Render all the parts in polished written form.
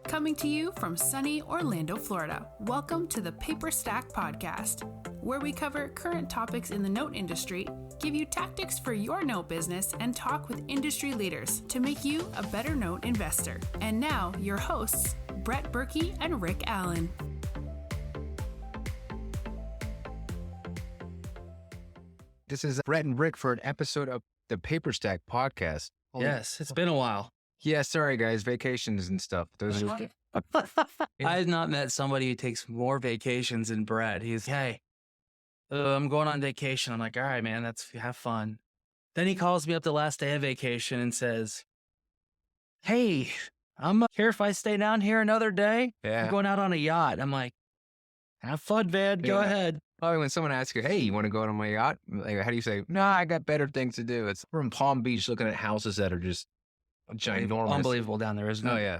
Coming to you from sunny Orlando, Florida, welcome to the Paperstac Podcast, where we cover current topics in the note industry, give you tactics for your note business, and talk with industry leaders to make you a better note investor. And now, your hosts, Brett Berkey and Rick Allen. This is Brett and Rick for an episode of the Paperstac Podcast. Yes, it's been a while. Yeah, sorry guys, vacations and stuff. Those are... I have not met somebody who takes more vacations than Brett. He's, hey, I'm going on vacation. I'm like, all right, man, have fun. Then he calls me up the last day of vacation and says, hey, I'm here if I stay down here another day. Yeah. I'm going out on a yacht. I'm like, have fun, man. Go ahead. Probably when someone asks you, hey, you want to go out on my yacht? Like, how do you say, no, I got better things to do. We're in Palm Beach looking at houses that are just ginormous. Unbelievable down there, isn't it? Oh, yeah.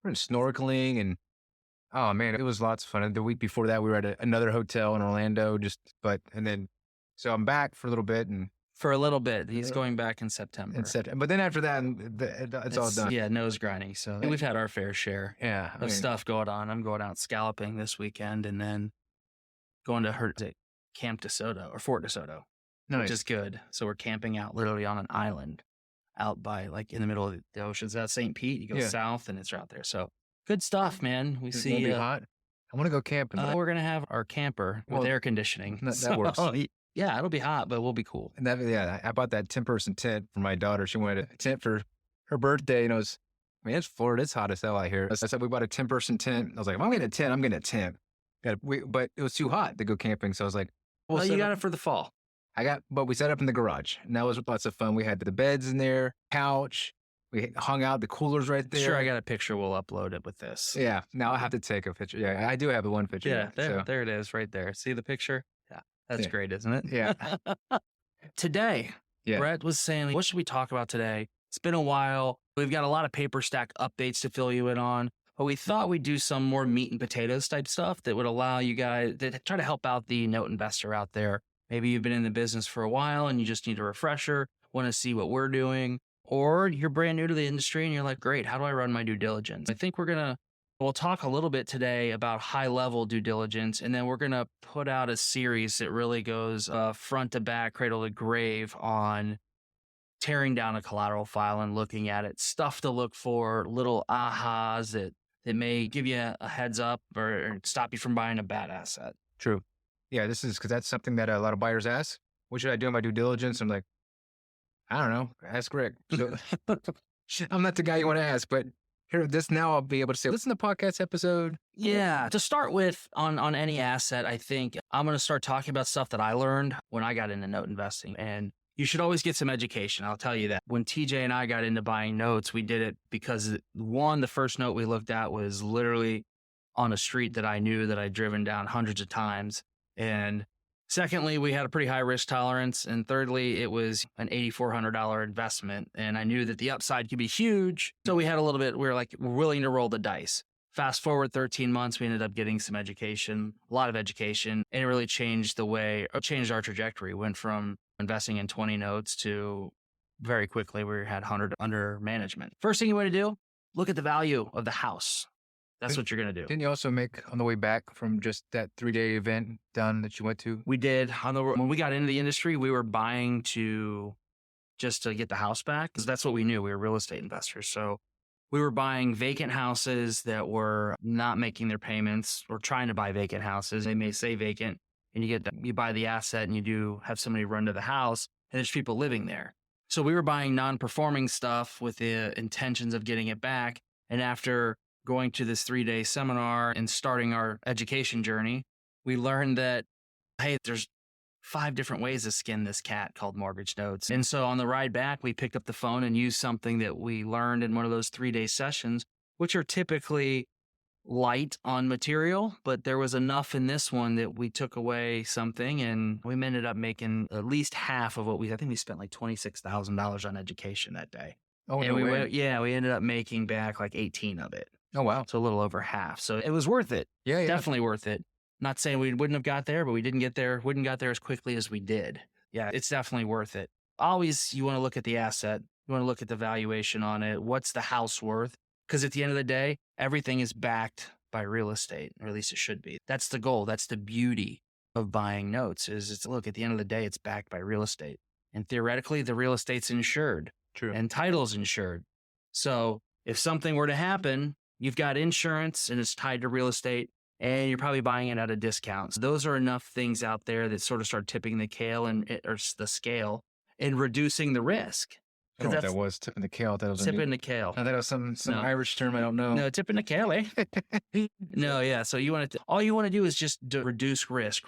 We're snorkeling and, oh, man, it was lots of fun. The week before that, we were at another hotel in Orlando, so I'm back for a little bit. For a little bit. He's going back in September. But then after that, it's all done. Yeah, nose grinding. So we've had our fair share of stuff going on. I'm going out scalloping this weekend and then going to Camp DeSoto or Fort DeSoto, which is good. So we're camping out literally on an island out by like in the middle of the ocean. It's at St. Pete. You go south and it's out there. So good stuff, man. We see. It'll be hot. I want to go camping. We're going to have our camper with air conditioning. That works. Yeah, it'll be hot, but we'll be cool. And I bought that 10-person tent for my daughter. She wanted a tent for her birthday, and it's Florida. It's hot as hell out here. I said, we bought a 10-person tent. I was like, if I'm getting a tent, I'm getting a tent. But it was too hot to go camping, so I was like, well, you got it for the fall. But we set up in the garage, and that was lots of fun. We had the beds in there, couch. We hung out, the coolers right there. Sure, I got a picture. We'll upload it with this. Yeah, now I have to take a picture. Yeah, I do have one picture. Yeah, there it is right there. See the picture? Yeah, that's great, isn't it? Yeah. Today, Brett was saying, what should we talk about today? It's been a while. We've got a lot of Paperstac updates to fill you in on, but we thought we'd do some more meat and potatoes type stuff that would allow you guys to try to help out the note investor out there. Maybe you've been in the business for a while and you just need a refresher, want to see what we're doing, or you're brand new to the industry and you're like, great, how do I run my due diligence? I think we'll talk a little bit today about high level due diligence, and then we're going to put out a series that really goes front to back, cradle to grave on tearing down a collateral file and looking at it, stuff to look for, little ahas that may give you a heads up or stop you from buying a bad asset. True. Yeah, this is because that's something that a lot of buyers ask. What should I do in my due diligence? I'm like, I don't know. Ask Rick. So, I'm not the guy you want to ask, but now I'll be able to say, listen to the podcast episode. Yeah. To start with, on any asset, I think I'm going to start talking about stuff that I learned when I got into note investing. And you should always get some education. I'll tell you that. When TJ and I got into buying notes, we did it because the first note we looked at was literally on a street that I knew that I'd driven down hundreds of times. And secondly, we had a pretty high risk tolerance. And thirdly, it was an $8,400 investment. And I knew that the upside could be huge. So we were willing to roll the dice. Fast forward 13 months, we ended up getting some education, a lot of education. And it really changed our trajectory. Went from investing in 20 notes to very quickly, we had 100 under management. First thing you want to do, look at the value of the house. That's what you're going to do. Didn't you also make on the way back from just that 3-day event done that you went to? We did. When we got into the industry, we were buying just to get the house back because that's what we knew. We were real estate investors. So we were buying vacant houses that were not making their payments or trying to buy vacant houses. They may say vacant and you buy the asset and you do have somebody run to the house and there's people living there. So we were buying non-performing stuff with the intentions of getting it back. And after going to this 3-day seminar and starting our education journey, we learned that, hey, there's 5 different ways to skin this cat called mortgage notes. And so on the ride back, we picked up the phone and used something that we learned in one of those 3-day sessions, which are typically light on material, but there was enough in this one that we took away something and we ended up making at least half of I think we spent like $26,000 on education that day. Oh, and we ended up making back like 18 of it. Oh, wow. So a little over half. So it was worth it. Yeah. Definitely worth it. Not saying we wouldn't have got there, but we wouldn't got there as quickly as we did. Yeah, it's definitely worth it. Always, you want to look at the asset. You want to look at the valuation on it. What's the house worth? Because at the end of the day, everything is backed by real estate, or at least it should be. That's the goal. That's the beauty of buying notes is it's, look, at the end of the day, it's backed by real estate. And theoretically, the real estate's insured. True. And title's insured. So if something were to happen, you've got insurance and it's tied to real estate, and you're probably buying it at a discount. So those are enough things out there that sort of start tipping the scale and reducing the risk. I don't know what that was. Tipping the kale. That was tipping the kale. I thought it was some No. Irish term I don't know. No, tipping the kale, eh? No, yeah. So all you want to do is just reduce risk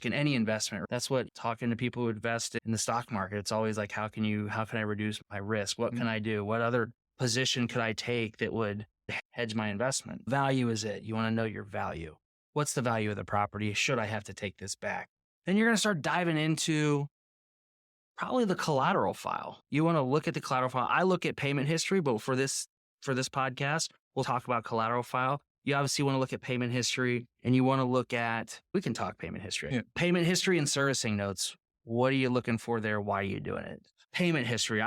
in any investment. That's what talking to people who invest in the stock market. It's always like, how can I reduce my risk? What can I do? What other position could I take that would hedge my investment? Value is it. You want to know your value. What's the value of the property? Should I have to take this back? Then you're going to start diving into probably the collateral file. You want to look at the collateral file. I look at payment history, but for this podcast, we'll talk about collateral file. You obviously want to look at payment history, and you want to look at, we can talk payment history. Yeah. Payment history and servicing notes. What are you looking for there? Why are you doing it? Payment history.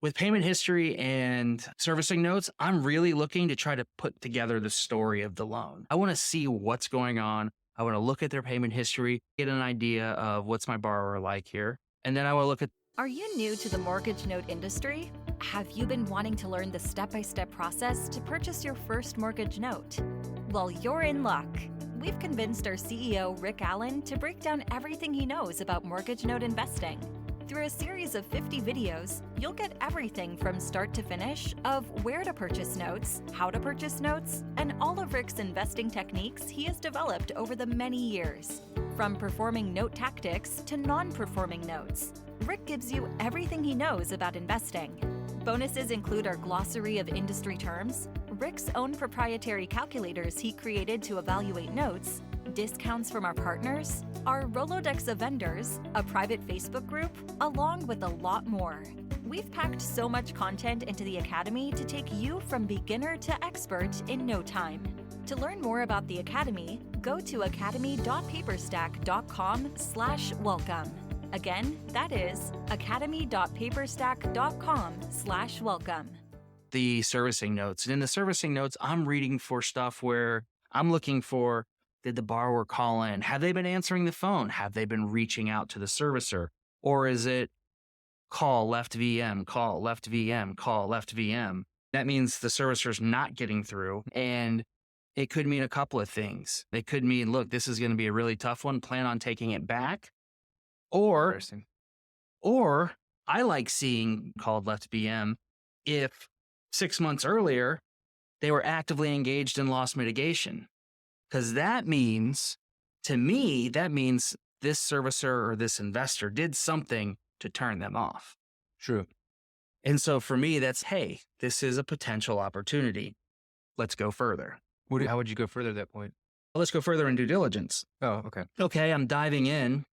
With payment history and servicing notes, I'm really looking to try to put together the story of the loan. I want to see what's going on. I want to look at their payment history, get an idea of what's my borrower like here. And then I want to look at... Are you new to the mortgage note industry? Have you been wanting to learn the step-by-step process to purchase your first mortgage note? Well, you're in luck. We've convinced our CEO, Rick Allen, to break down everything he knows about mortgage note investing. Through a series of 50 videos, you'll get everything from start to finish of where to purchase notes, how to purchase notes, and all of Rick's investing techniques he has developed over the many years. From performing note tactics to non-performing notes, Rick gives you everything he knows about investing. Bonuses include our glossary of industry terms, Rick's own proprietary calculators he created to evaluate notes, discounts from our partners, our Rolodex of vendors, a private Facebook group, along with a lot more. We've packed so much content into the Academy to take you from beginner to expert in no time. To learn more about the Academy, go to academy.paperstac.com/welcome. Again, that is academy.paperstac.com/welcome. The servicing notes. And in the servicing notes, I'm reading for stuff where I'm looking for, did the borrower call in? Have they been answering the phone? Have they been reaching out to the servicer? Or is it call, left VM, call, left VM, call, left VM? That means the servicer's not getting through. And it could mean a couple of things. It could mean, look, this is going to be a really tough one. Plan on taking it back. Or I like seeing called left VM if 6 months earlier they were actively engaged in loss mitigation. Because that means, to me, this servicer or this investor did something to turn them off. True. And so for me, that's, hey, this is a potential opportunity. Let's go further. How would you go further at that point? Let's go further in due diligence. Oh, okay. Okay, I'm diving in.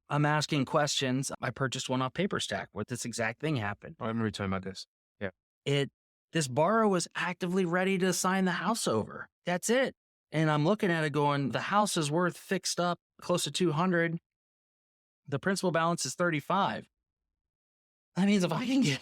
I'm asking questions. I purchased one off Paperstac where this exact thing happened. Oh, I remember you talking about this. Yeah. This borrower was actively ready to sign the house over. That's it. And I'm looking at it going, the house is worth fixed up close to 200. The principal balance is 35. That means if I can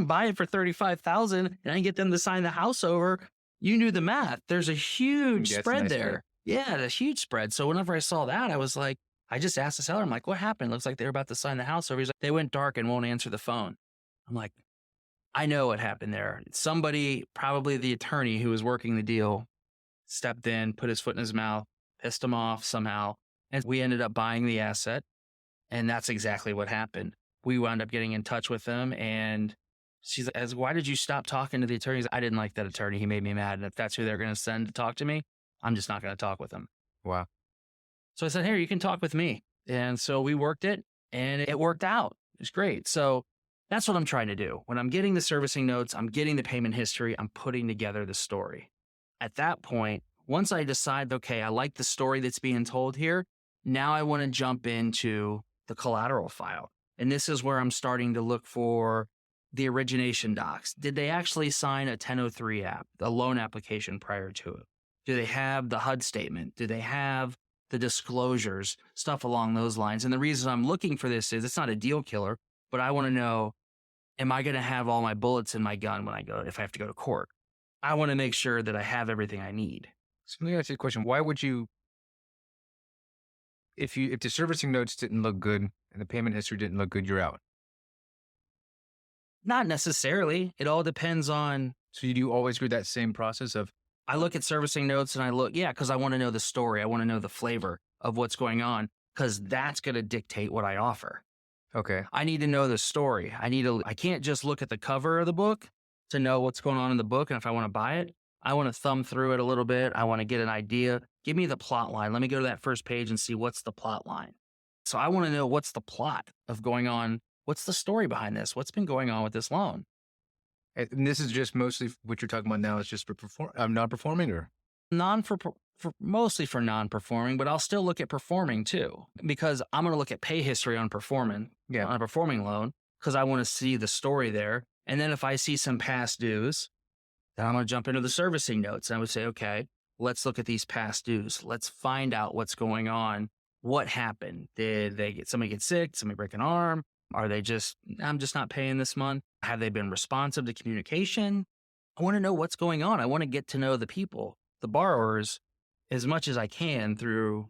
buy it for 35,000 and I can get them to sign the house over, you do the math. There's a huge spread there. Yeah, a huge spread. So whenever I saw that, I was like, I just asked the seller, I'm like, what happened? Looks like they're about to sign the house over. He's like, they went dark and won't answer the phone. I'm like, I know what happened there. Somebody, probably the attorney who was working the deal, stepped in, put his foot in his mouth, pissed him off somehow. And we ended up buying the asset. And that's exactly what happened. We wound up getting in touch with them. And she's like, why did you stop talking to the attorneys? I didn't like that attorney. He made me mad. And if that's who they're going to send to talk to me, I'm just not going to talk with them. Wow. So I said, here, you can talk with me. And so we worked it and it worked out. It was great. So that's what I'm trying to do. When I'm getting the servicing notes, I'm getting the payment history, I'm putting together the story. At that point, once I decide, okay, I like the story that's being told here, now I want to jump into the collateral file. And this is where I'm starting to look for the origination docs. Did they actually sign a 1003 app, a loan application prior to it? Do they have the HUD statement? Do they have the disclosures, stuff along those lines? And the reason I'm looking for this is it's not a deal killer, but I want to know, am I going to have all my bullets in my gun if I have to go to court? I want to make sure that I have everything I need. So let me ask you a question. Why would you, if the servicing notes didn't look good and the payment history didn't look good, you're out? Not necessarily. It all depends on. So you do always do that same process of? I look at servicing notes and because I want to know the story. I want to know the flavor of what's going on, because that's going to dictate what I offer. Okay. I need to know the story. I can't just look at the cover of the book to know what's going on in the book. And if I want to buy it, I want to thumb through it a little bit. I want to get an idea. Give me the plot line. Let me go to that first page and see what's the plot line. So I want to know what's the plot of going on. What's the story behind this? What's been going on with this loan? And this is just mostly what you're talking about now is just for non-performing, or? Mostly for non-performing, but I'll still look at performing too, because I'm going to look at pay history on a performing loan, because I want to see the story there. And then if I see some past dues, then I'm going to jump into the servicing notes. And I would say, okay, let's look at these past dues. Let's find out what's going on. What happened? Did somebody get sick? Somebody break an arm? Are they I'm just not paying this month? Have they been responsive to communication? I want to know what's going on. I want to get to know the people, the borrowers, as much as I can through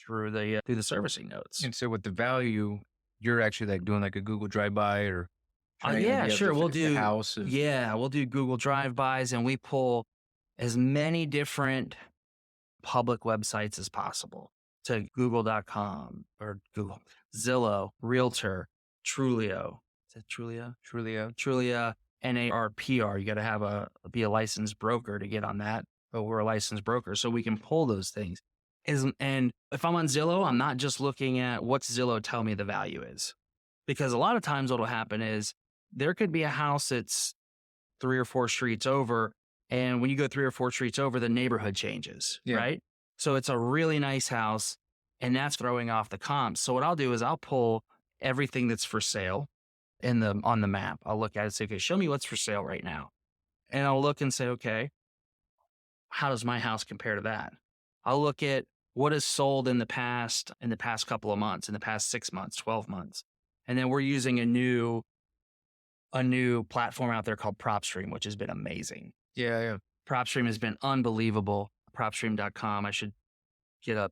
the servicing notes. And so with the value, you're actually like doing like a Google drive-by or? Yeah, sure. We'll do we'll do Google drive-bys, and we pull as many different public websites as possible to Google.com or Google, Zillow, Realtor, Trulio. Is that Trulio? Trulia, NARPR. You got to be a licensed broker to get on that. But we're a licensed broker, so we can pull those things. And if I'm on Zillow, I'm not just looking at what's Zillow tell me the value is. Because a lot of times what will happen is there could be a house that's 3 or 4 streets over, and when you go 3 or 4 streets over, the neighborhood changes, right? So it's a really nice house, and that's throwing off the comps. So what I'll do is I'll pull everything that's for sale on the map. I'll look at it and say, okay, show me what's for sale right now. And I'll look and say, okay, how does my house compare to that? I'll look at what is sold in the past couple of months, in the past 6 months, 12 months. And then we're using a new platform out there called PropStream, which has been amazing. Yeah. PropStream has been unbelievable. PropStream.com. I should get a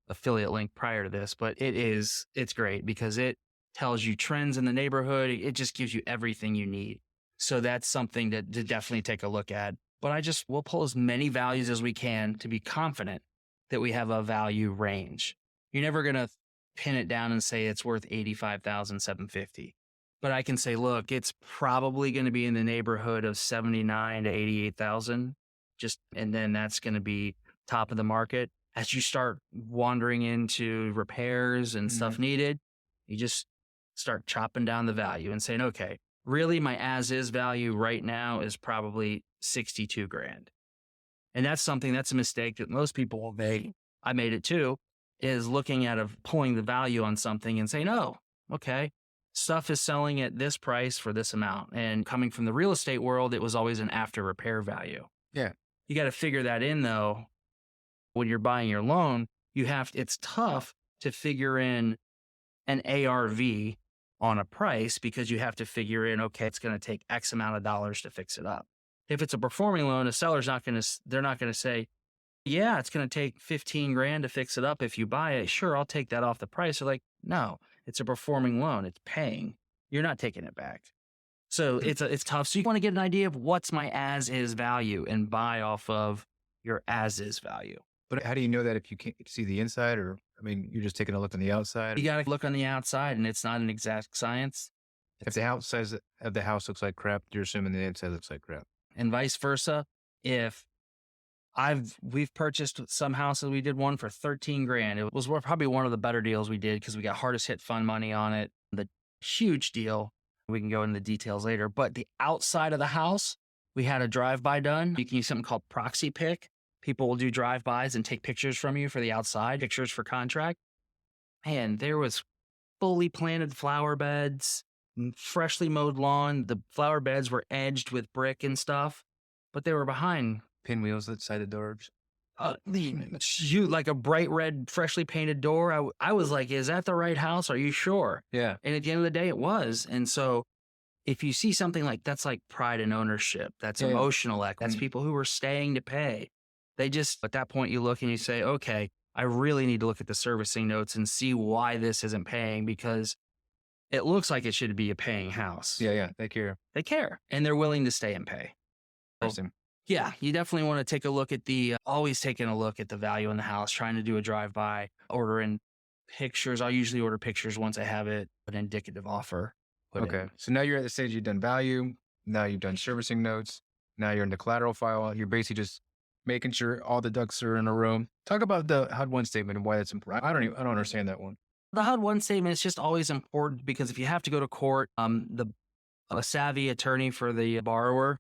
affiliate link prior to this, but it's great because it tells you trends in the neighborhood. It just gives you everything you need. So that's something to definitely take a look at. But we'll pull as many values as we can to be confident that we have a value range. You're never going to pin it down and say it's worth $85,750. But I can say, look, it's probably going to be in the neighborhood of $79,000 to $88,000. And then that's going to be top of the market. As you start wandering into repairs and stuff needed, you just start chopping down the value and saying, okay, really my as-is value right now is probably $62,000. And that's a mistake that most people will make. I made it too, is looking at pulling the value on something and saying, oh, okay, stuff is selling at this price for this amount. And coming from the real estate world, it was always an after repair value. Yeah. You got to figure that in though. When you're buying your loan, it's tough to figure in an ARV on a price because you have to figure in, okay, it's going to take X amount of dollars to fix it up. If it's a performing loan, a seller's they're not going to say, yeah, it's going to take $15,000 to fix it up if you buy it. Sure, I'll take that off the price. They're like, no, it's a performing loan. It's paying. You're not taking it back. So it's tough. So you want to get an idea of what's my as-is value and buy off of your as-is value. But how do you know that if you can't see the inside you're just taking a look on the outside? You got to look on the outside, and it's not an exact science. If the outside of the house looks like crap, you're assuming the inside looks like crap. And vice versa. If we've purchased some houses, we did one for $13,000. It was probably one of the better deals we did because we got hardest hit fund money on it. The huge deal. We can go into the details later. But the outside of the house, we had a drive-by done. You can use something called proxy pick. People will do drive-bys and take pictures from you for the outside, pictures for contract. And there was fully planted flower beds, freshly mowed lawn. The flower beds were edged with brick and stuff, but they were behind pinwheels that side the doors. Like a bright red, freshly painted door. I was like, is that the right house? Are you sure? Yeah. And at the end of the day, it was. And so if you see something like that's like pride and ownership, that's emotional. That's people who are staying to pay. They just, at that point you look and you say, okay, I really need to look at the servicing notes and see why this isn't paying, because it looks like it should be a paying house. Yeah. They care. They care and they're willing to stay and pay. Interesting. Yeah, you definitely want to take a look at always taking a look at the value in the house, trying to do a drive-by, ordering pictures. I'll usually order pictures once I have an indicative offer. Okay. So now you're at the stage you've done value. Now you've done servicing notes. Now you're in the collateral file. You're basically just making sure all the ducks are in a row. Talk about the HUD-1 statement and why that's important. I don't understand that one. The HUD-1 statement is just always important because if you have to go to court, a savvy attorney for the borrower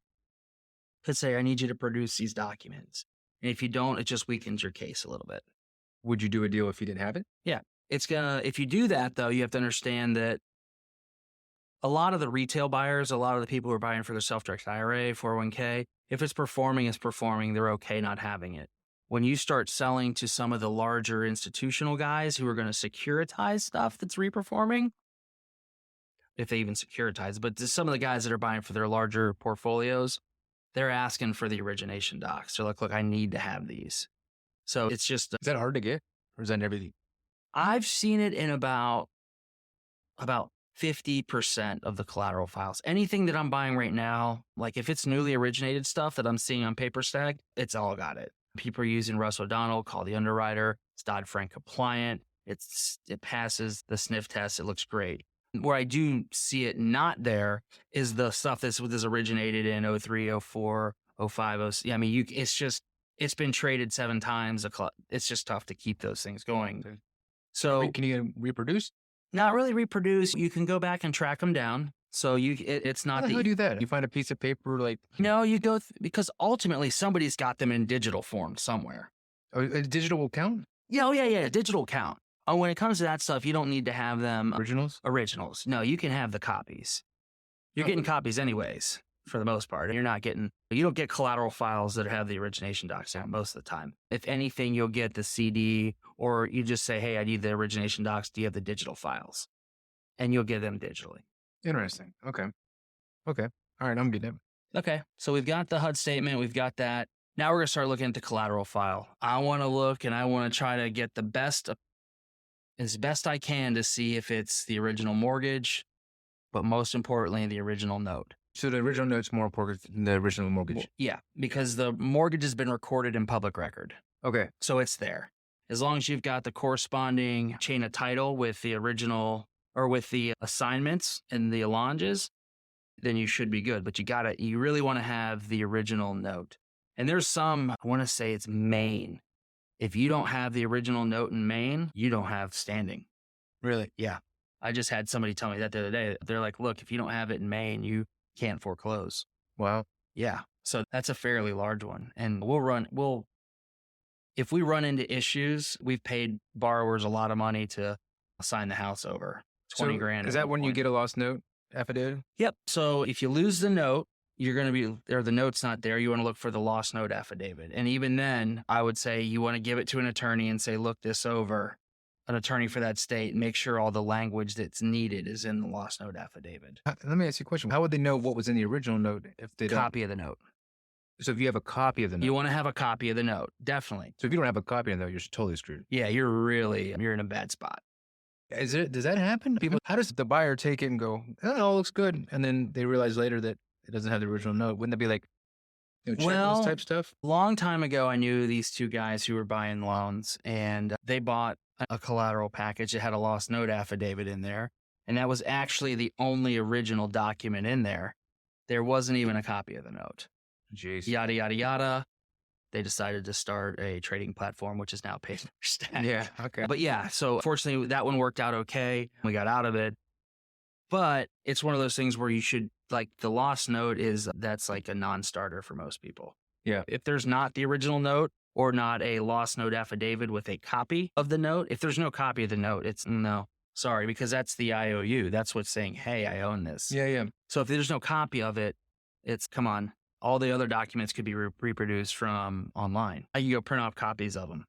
could say, I need you to produce these documents. And if you don't, it just weakens your case a little bit. Would you do a deal if you didn't have it? Yeah. If you do that though, you have to understand that a lot of the retail buyers, a lot of the people who are buying for their self-directed IRA, 401k, if it's performing, they're okay not having it. When you start selling to some of the larger institutional guys who are going to securitize stuff that's reperforming, if they even securitize, but to some of the guys that are buying for their larger portfolios, they're asking for the origination docs. They're like, look, I need to have these. So it's just... Is that hard to get? Or is that everything? I've seen it in about 50% of the collateral files. Anything that I'm buying right now, like if it's newly originated stuff that I'm seeing on Paperstac, it's all got it. People are using Russ O'Donnell, call the underwriter. It's Dodd-Frank compliant. It passes the sniff test. It looks great. Where I do see it not there is the stuff that's originated in 03, 04, 05, 06. I mean, it's been traded 7 times. It's just tough to keep those things going. So can you reproduce? Not really reproduce. You can go back and track them down. So it's not How do you do that? You find a piece of paper like... No, you go... because ultimately somebody's got them in digital form somewhere. Oh, a digital will count? Yeah. Digital count. Oh, when it comes to that stuff, you don't need to have them... Originals? No, you can have the copies. You're getting copies anyways, for the most part. You don't get collateral files that have the origination docs out most of the time. If anything, you'll get the CD, or you just say, hey, I need the origination docs. Do you have the digital files? And you'll get them digitally. Interesting. Okay. All right, I'm getting it. Okay, so we've got the HUD statement. We've got that. Now we're going to start looking at the collateral file. I want to look and I want to try to get the best, as best I can, to see if it's the original mortgage, but most importantly, the original note. So the original note's more important than the original mortgage? Yeah, because the mortgage has been recorded in public record. Okay. So it's there. As long as you've got the corresponding chain of title with the original or with the assignments and the allonges, then you should be good. But you really want to have the original note. And there's some, I want to say it's Maine. If you don't have the original note in Maine, you don't have standing. Really? Yeah. I just had somebody tell me that the other day. They're like, look, if you don't have it in Maine, you can't foreclose. Wow. Yeah. So that's a fairly large one. And if we run into issues, we've paid borrowers a lot of money to sign the house over. 20 grand. Is that when you get a lost note affidavit? Yep. So if you lose the note, the note's not there. You want to look for the lost note affidavit. And even then, I would say you want to give it to an attorney and say, look this over. An attorney for that state, make sure all the language that's needed is in the lost note affidavit. Let me ask you a question. How would they know what was in the original note if they don't? Copy of the note. So if you have a copy of the note. You want to have a copy of the note. Definitely. So if you don't have a copy of the note, you're totally screwed. Yeah, you're in a bad spot. Does that happen? How does the buyer take it and go, oh, it all looks good, and then they realize later that it doesn't have the original note? Wouldn't that be like, checklist type stuff? Long time ago, I knew these 2 guys who were buying loans, and they bought a collateral package that had a lost note affidavit in there, and that was actually the only original document in there. There wasn't even a copy of the note. Jeez. Yada, yada, yada. They decided to start a trading platform, which is now Paperstac. Yeah, okay. But yeah, so fortunately, that one worked out okay. We got out of it. But it's one of those things where you should, like, the lost note that's like a non-starter for most people. Yeah. If there's not the original note or not a lost note affidavit with a copy of the note, if there's no copy of the note, it's no, sorry, because that's the IOU. That's what's saying, hey, I own this. Yeah. So if there's no copy of it, it's, come on. All the other documents could be reproduced from online. You go print off copies of them.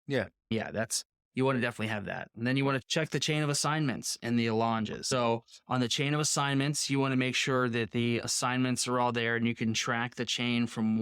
Yeah. Yeah, that's you want to definitely have that. And then you want to check the chain of assignments and the allonges. So on the chain of assignments, you want to make sure that the assignments are all there and you can track the chain from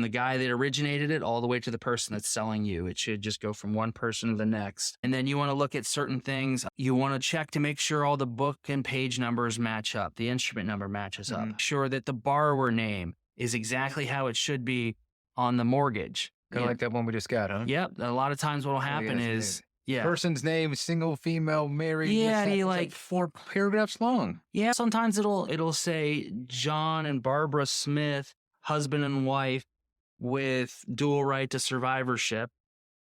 the guy that originated it all the way to the person that's selling you. It should just go from one person to the next. And then you want to look at certain things. You want to check to make sure all the book and page numbers match up. The instrument number matches up. Sure that the borrower name is exactly how it should be on the mortgage. Kind of like that one we just got, huh? Yep. A lot of times what will happen is, person's name, single, female, married. Yeah, it's like 4 paragraphs long. Yeah, sometimes it'll say John and Barbara Smith, husband and wife, with dual right to survivorship.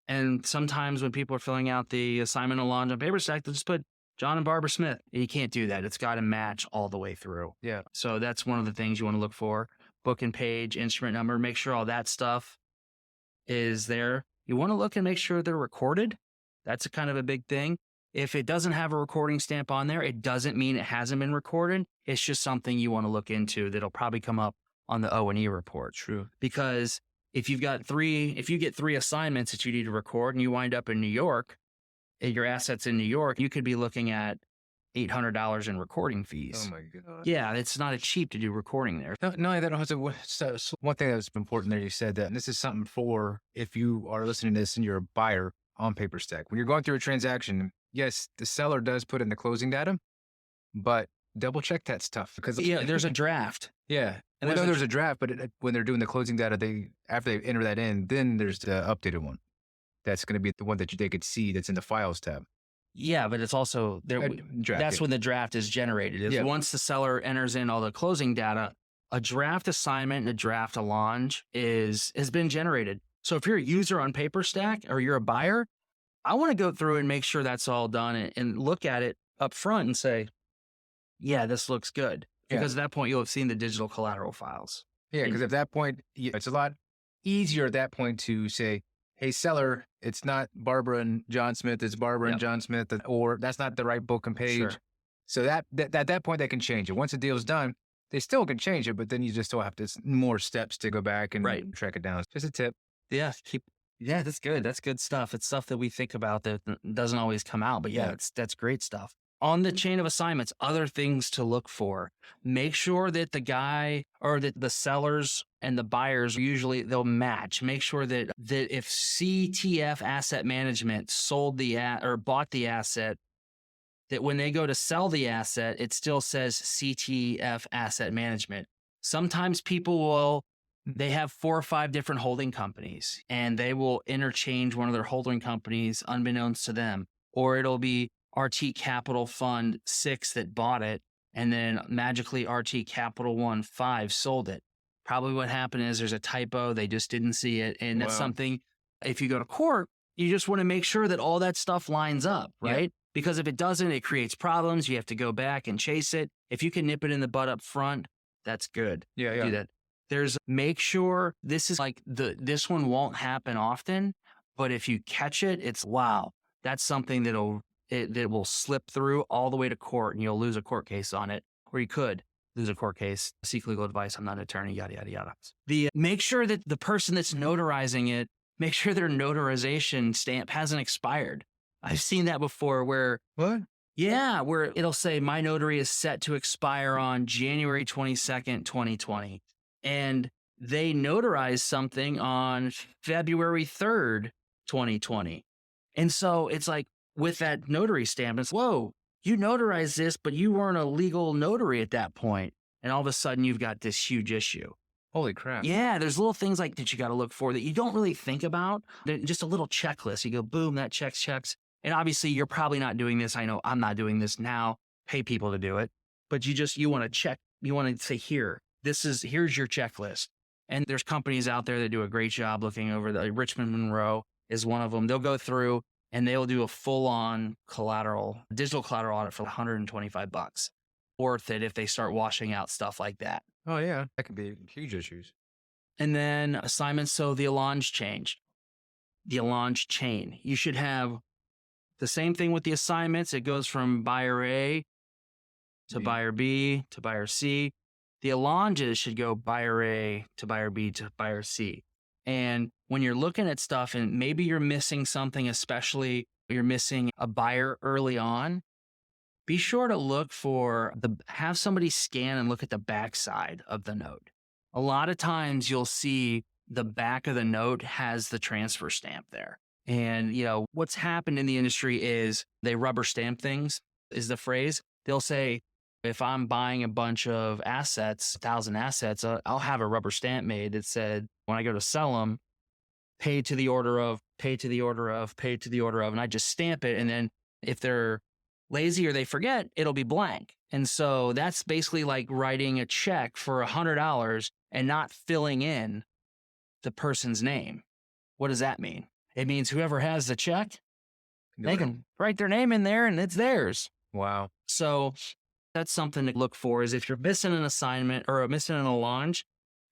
And sometimes when people are filling out the assignment allonge on Paperstac, they'll just put John and Barbara Smith. You can't do that. It's got to match all the way through. Yeah. So that's one of the things you want to look for. Book and page, instrument number, make sure all that stuff is there. You want to look and make sure they're recorded. That's a kind of a big thing. If it doesn't have a recording stamp on there, it doesn't mean it hasn't been recorded. It's just something you want to look into that'll probably come up on the O&E report. True. Because if you get 3 assignments that you need to record and you wind up in New York, your assets in New York, you could be looking at $800 in recording fees. Oh my God. Yeah, it's not cheap to do recording there. No, that also, so one thing that was important there, you said that, and this is something for if you are listening to this and you're a buyer on Paperstac. When you're going through a transaction, yes, the seller does put in the closing data, but double check that stuff because there's a draft. Yeah. And there's a draft, but when they're doing the closing data, after they enter that in, then there's the updated one. That's going to be the one that they could see that's in the files tab. Yeah, but it's also there. That's when the draft is generated. Once the seller enters in all the closing data, a draft assignment and a draft allonge has been generated. So if you're a user on Paperstac or you're a buyer, I want to go through and make sure that's all done and look at it up front and say, yeah, this looks good. Because at that point, you'll have seen the digital collateral files. Yeah, because at that point, it's a lot easier at that point to say, hey, seller, it's not Barbara and John Smith, it's Barbara and John Smith, or that's not the right book and page. Sure. So at that point, they can change it. Once the deal's done, they still can change it, but then you just still have more steps to go back and track it down. Just a tip. Yeah, that's good. That's good stuff. It's stuff that we think about that doesn't always come out, but that's great stuff. On the chain of assignments, other things to look for. Make sure that the guy or that the sellers and the buyers they'll match. Make sure that if CTF Asset Management sold or bought the asset, that when they go to sell the asset, it still says CTF Asset Management. Sometimes they have 4 or 5 different holding companies and they will interchange one of their holding companies unbeknownst to them, or it'll be RT Capital Fund 6 that bought it, and then magically RT Capital 1-5 sold it. Probably what happened is there's a typo. They just didn't see it. And that's something, if you go to court, you just want to make sure that all that stuff lines up, right? Yeah. Because if it doesn't, it creates problems. You have to go back and chase it. If you can nip it in the bud up front, that's good. Yeah. Do that. Make sure this is like this one won't happen often, but if you catch it, it's wow. That's something that will slip through all the way to court and you'll lose a court case on it, or you could lose a court case, seek legal advice. I'm not an attorney, yada, yada, yada. Make sure that the person that's notarizing it, make sure their notarization stamp hasn't expired. I've seen that before where... What? Yeah, where it'll say my notary is set to expire on January 22nd, 2020. And they notarized something on February 3rd, 2020. And so it's like, with that notary stamp, it's, whoa, you notarized this, but you weren't a legal notary at that point. And all of a sudden, you've got this huge issue. Holy crap. Yeah, there's little things like that you got to look for that you don't really think about. They're just a little checklist. You go, boom, that checks. And obviously, you're probably not doing this. I know I'm not doing this now. Pay people to do it. But you want to check. You want to say, here's your checklist. And there's companies out there that do a great job looking over the Richmond Monroe is one of them. They'll go through and they'll do a full-on digital collateral audit for $125. Worth it if they start washing out stuff like that. Oh, yeah. That could be huge issues. And then assignments, so the allonge chain. You should have the same thing with the assignments. It goes from buyer A to buyer B to buyer C. The allonges should go buyer A to buyer B to buyer C. And when you're looking at stuff and maybe you're missing something, especially you're missing a buyer early on, be sure to look for have somebody scan and look at the backside of the note. A lot of times you'll see the back of the note has the transfer stamp there. And, what's happened in the industry is they rubber stamp things, is the phrase. They'll say, if I'm buying a bunch of assets, 1,000 assets, I'll have a rubber stamp made that said, when I go to sell them, paid to the order of, paid to the order of, paid to the order of, and I just stamp it. And then if they're lazy or they forget, it'll be blank. And so that's basically like writing a check for $100 and not filling in the person's name. What does that mean? It means whoever has the check, they can write their name in there and it's theirs. Wow. So that's something to look for, is if you're missing an assignment or missing an allonge,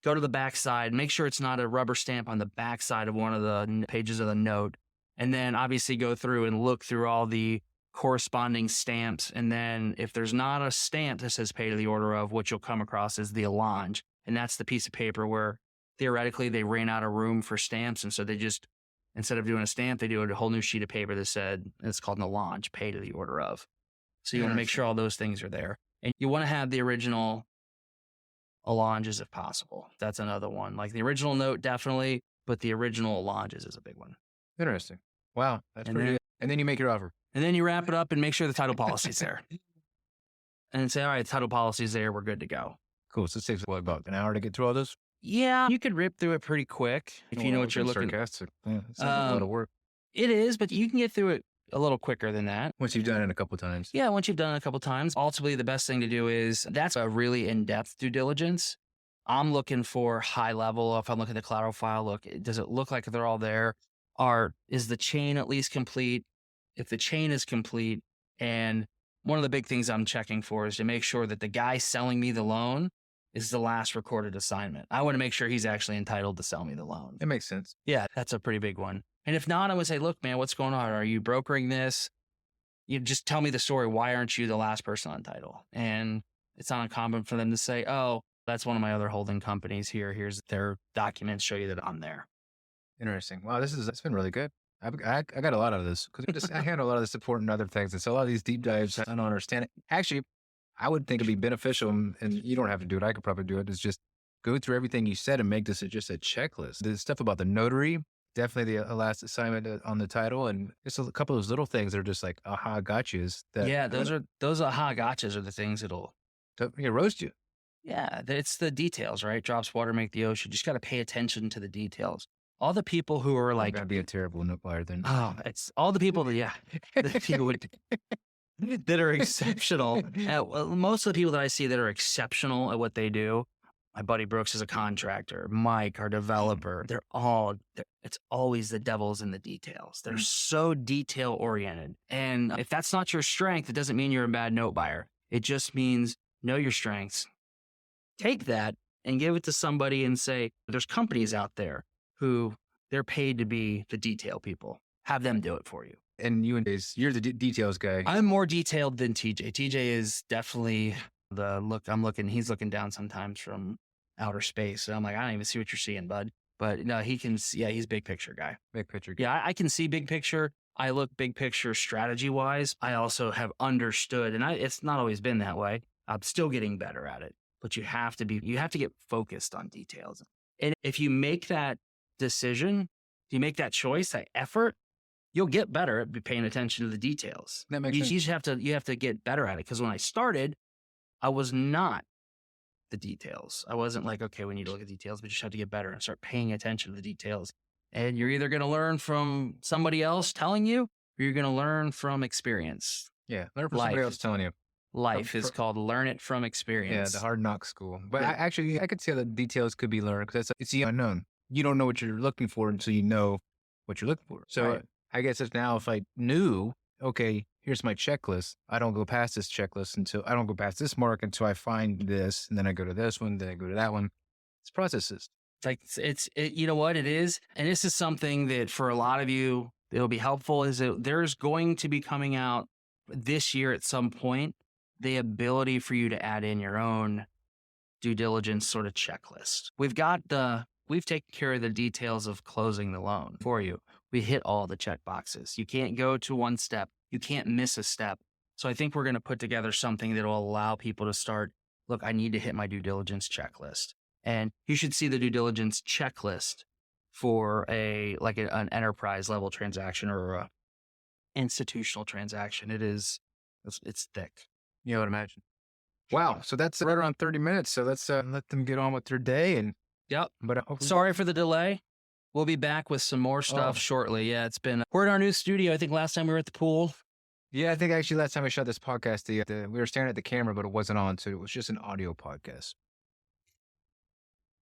go to the backside, make sure it's not a rubber stamp on the backside of one of the pages of the note. And then obviously go through and look through all the corresponding stamps. And then if there's not a stamp that says pay to the order of, what you'll come across is the allonge. And that's the piece of paper where theoretically they ran out of room for stamps. And so they just, instead of doing a stamp, they do a whole new sheet of paper that said, it's called an allonge, pay to the order of. So you want to make sure all those things are there. And you want to have the original allonges if possible. That's another one. Like the original note, definitely, but the original allonges is a big one. Interesting. Wow. That's pretty good. And then you make your offer. And then you wrap it up and make sure the title policy's there. And then say, all right, the title policy's there. We're good to go. Cool. So it takes about an hour to get through all this? Yeah. You could rip through it pretty quick if you know what you're looking for. Yeah, it's a lot of work. It is, but you can get through it a little quicker than that. Once you've done it a couple of times. Yeah, once you've done it a couple of times. Ultimately, the best thing to do is, that's a really in-depth due diligence. I'm looking for high level. If I'm looking at the collateral file, does it look like they're all there? Is the chain at least complete? If the chain is complete, and one of the big things I'm checking for is to make sure that the guy selling me the loan is the last recorded assignment. I want to make sure he's actually entitled to sell me the loan. It makes sense. Yeah, that's a pretty big one. And if not, I would say, look, man, what's going on? Are you brokering this? You just tell me the story. Why aren't you the last person on title? And it's not uncommon for them to say, oh, that's one of my other holding companies here. Here's their documents, show you that I'm there. Interesting. Wow, it's been really good. I got a lot out of this because I handle a lot of the support and other things. And so a lot of these deep dives, I don't understand it. Actually, I would think it'd be beneficial, and you don't have to do it. I could probably do it. Is just go through everything you said and make this just a checklist. The stuff about the notary, definitely the last assignment on the title, and just a couple of those little things that are just like aha gotchas. Those aha gotchas are the things that'll roast you. Yeah, it's the details, right? Drops water make the ocean. You just got to pay attention to the details. All the people who are like, I'm gonna be a terrible note buyer then. Oh, it's all the people that that are exceptional. Most of the people that I see that are exceptional at what they do, my buddy Brooks is a contractor, Mike, our developer, it's always the devil's in the details. They're so detail oriented. And if that's not your strength, it doesn't mean you're a bad note buyer. It just means know your strengths. Take that and give it to somebody and say, there's companies out there who they're paid to be the detail people. Have them do it for you. And you're the details guy. I'm more detailed than TJ. TJ is definitely he's looking down sometimes from outer space. So I'm like, I don't even see what you're seeing, bud. But no, he can see, he's big picture guy. Big picture guy. Yeah, I can see big picture. I look big picture strategy wise. I also have understood, and it's not always been that way. I'm still getting better at it. But you have to get focused on details. And if you make that decision, if you make that choice, that effort, you'll get better at paying attention to the details. That makes sense. You have to get better at it. Because when I started, I was not the details. I wasn't like, okay, we need to look at details, but you just have to get better and start paying attention to the details. And you're either going to learn from somebody else telling you, or you're going to learn from experience. Yeah, learn from somebody else telling you. Life is called learn it from experience. Yeah, the hard knock school. But I could see how the details could be learned because it's the unknown. You don't know what you're looking for until you know what you're looking for. So right. I guess if I knew, okay, here's my checklist. I don't go past this checklist I don't go past this mark until I find this. And then I go to this one, then I go to that one. It's processes. You know what it is? And this is something that for a lot of you, it'll be helpful is that there's going to be coming out this year at some point, the ability for you to add in your own due diligence sort of checklist. We've got the We've taken care of the details of closing the loan for you. We hit all the check boxes. You can't go to one step. You can't miss a step. So I think we're going to put together something that will allow people to start, look, I need to hit my due diligence checklist. And you should see the due diligence checklist for an enterprise level transaction or a institutional transaction. It's thick. You would imagine. Wow. So that's right around 30 minutes. So let's let them get on with their day. And Yep. But sorry for the delay. We'll be back with some more stuff shortly. Yeah, we're in our new studio. I think last time we were at the pool. Yeah, I think actually last time I shot this podcast, we were staring at the camera, but it wasn't on. So it was just an audio podcast.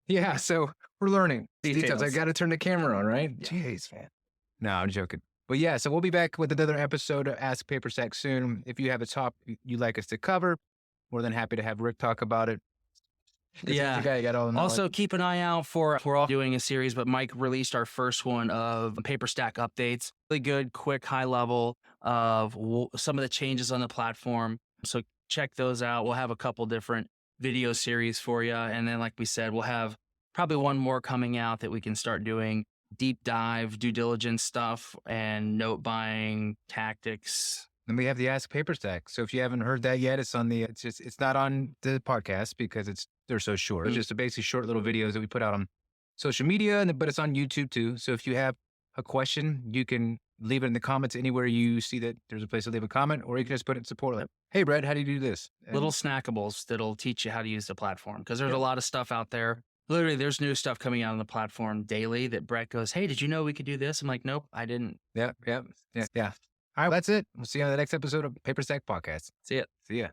Yeah. So we're learning details. I got to turn the camera on, right? Yeah. Jeez, man. No, I'm joking. But yeah, so we'll be back with another episode of Ask Paperstac soon. If you have a topic you'd like us to cover, more than happy to have Rick talk about it. Yeah. The guy got all the knowledge. Also, keep an eye out we're all doing a series, but Mike released our first one of Paperstac updates. Really good, quick, high level of some of the changes on the platform. So check those out. We'll have a couple different video series for you. And then, like we said, we'll have probably one more coming out that we can start doing deep dive, due diligence stuff, and note buying tactics. Then we have the Ask Paperstac. So if you haven't heard that yet, it's not on the podcast because they're so short. It's just basically short little videos that we put out on social media, but it's on YouTube too. So if you have a question, you can leave it in the comments anywhere you see that there's a place to leave a comment, or you can just put it in support. Like, hey, Brad, how do you do this? And little snackables that'll teach you how to use the platform, because there's a lot of stuff out there. Literally, there's new stuff coming out on the platform daily that Brett goes, hey, did you know we could do this? I'm like, nope, I didn't. Yeah. All right, that's it. We'll see you on the next episode of Paperstac Podcast. See ya. See ya.